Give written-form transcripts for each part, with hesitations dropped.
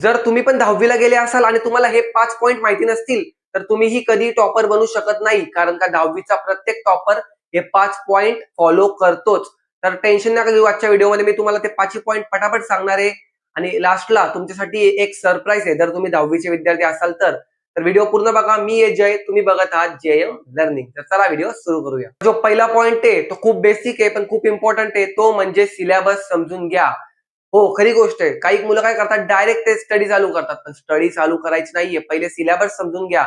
जर तुम्ही पण 10वी गेले असाल आणि तुम्हाला हे 5 पॉइंट माहिती नसतील, तर तुम्हीही कधी टॉपर बनू शकत नाही. कारण का 10वीचा प्रत्येक टॉपर हे 5 पॉइंट फॉलो करतोच. तर टेन्शन नका घेऊ. आजच्या व्हिडिओमध्ये मी तुम्हाला ते 5 पॉइंट पटापट सांगणार आहे आणि लास्टला तुमच्यासाठी एक सरप्राईज आहे. जर तुम्ही 10वीचे विद्यार्थी असाल तर. तर व्हिडिओ पूर्ण बघा. मी आहे जय, तुम्ही बघत आहात JM लर्निंग. तर चला व्हिडिओ सुरू करूया. जो पहिला पॉइंट आहे तो खूप बेसिक आहे पण खूप इम्पॉर्टंट आहे. तो म्हणजे सिलेबस समजून घ्या. हो, खरी गोष्ट आहे. काही मुलं काय करतात, डायरेक्ट ते स्टडी चालू करतात. पण स्टडी चालू करायची नाहीये. पहिले सिलेबस समजून घ्या.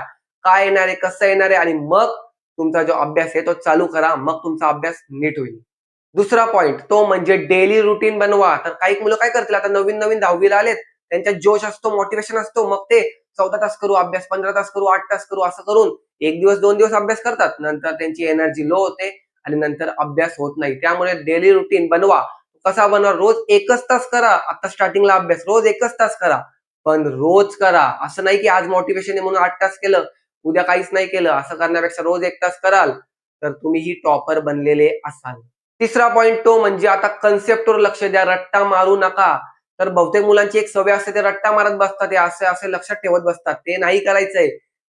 काय येणार आहे, कसं येणार आहे आणि मग तुमचा जो अभ्यास आहे तो चालू करा. मग तुमचा अभ्यास नीट होईल. दुसरा पॉइंट तो म्हणजे डेली रुटीन बनवा. तर काही मुलं काय करतील, आता नवीन 10वी आलेत, त्यांच्यात जोश असतो, मोटिवेशन असतो. मग ते 14 तास करू अभ्यास, 15 तास करू, 8 तास करू असं करून 1 दिवस 2 दिवस अभ्यास करतात. नंतर त्यांची एनर्जी लो होते आणि नंतर अभ्यास होत नाही. त्यामुळे डेली रुटीन बनवा. कसा बनवा, रोज 1च तास करा. आता स्टार्टिंगला अभ्यास रोज 1च तास करा. पण रोज करा. असं नाही की आज मोटिवेशन आहे म्हणून 8 तास केलं, उद्या काहीच नाही केलं. असं करण्यापेक्षा रोज 1 तास कराल तर तुम्हीही टॉपर बनलेले असाल. तिसरा पॉइंट तो म्हणजे आता कन्सेप्टवर लक्ष द्या. रट्टा मारू नका. तर बहुतेक मुलांची एक सवय असते, ते रट्टा मारत बसतात. ते असे लक्षात ठेवत बसतात. ते नाही करायचंय.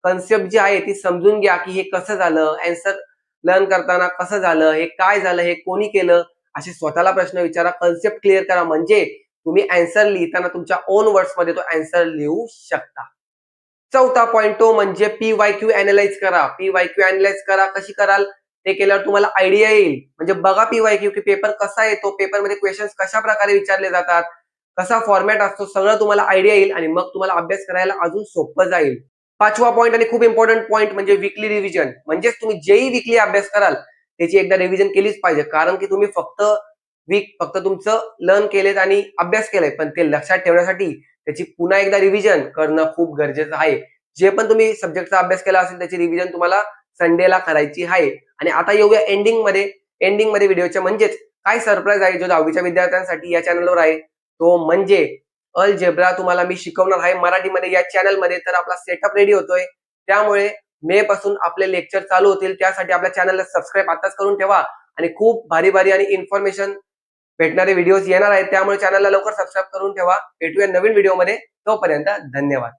कन्सेप्ट जी आहे ती समजून घ्या, की हे कसं झालं, अँसर लर्न करताना कसं झालं, हे काय झालं, हे कोणी केलं, असे स्वतःला प्रश्न विचारा. कन्सेप्ट क्लिअर करा. म्हणजे तुम्ही अँसर लिहिताना तुमच्या ओन वर्ड्स मध्ये तो अँसर लिहू शकता. चौथा पॉइंट तो म्हणजे PYQ अॅनलाइज करा. PYQ अॅनलाइज करा. कशी कराल, ते केल्यावर तुम्हाला आयडिया येईल. म्हणजे बघा PYQ की पेपर कसा येतो, पेपरमध्ये क्वेश्चन्स कशा प्रकारे विचारले जातात, कसा फॉर्मॅट असतो, सगळं तुम्हाला आयडिया येईल आणि मग तुम्हाला अभ्यास करायला अजून सोपं जाईल. पाचवा पॉइंट आणि खूप इम्पॉर्टंट पॉइंट म्हणजे वीकली रिव्हिजन. म्हणजेच तुम्ही जेही वीकली अभ्यास कराल त्याची एकदा रिव्हिजन केलीच पाहिजे. कारण की तुम्ही फक्त तुमचं लर्न केलेत आणि अभ्यास केलाय, पण ते लक्षात ठेवण्यासाठी त्याची पुन्हा एकदा रिव्हिजन करणं खूप गरजेचं आहे. जे पण तुम्ही सब्जेक्टचा अभ्यास केला असेल त्याची रिव्हिजन तुम्हाला संडेला करायची आहे. आणि आता येऊया एंडिंग मध्ये व्हिडिओच्या. म्हणजेच काय सरप्राईज आहे जो 10वीच्या विद्यार्थ्यांसाठी या चॅनलवर आहे, तो म्हणजे अल्जेब्रा तुम्हाला मी शिकवणार आहे मराठीमध्ये या चॅनलमध्ये. तर आपला सेटअप रेडी होतोय, त्यामुळे मे पासून आपले लेक्चर चालू होतील. त्यासाठी आपल्या चॅनलला सबस्क्राईब आताच करून ठेवा आणि खूप भारी भारी आणि इन्फॉर्मेशन भेटणारे व्हिडिओज येणार आहेत. त्यामुळे चॅनलला लवकर सबस्क्राईब करून ठेवा. भेटूया नवीन व्हिडिओमध्ये. तोपर्यंत धन्यवाद.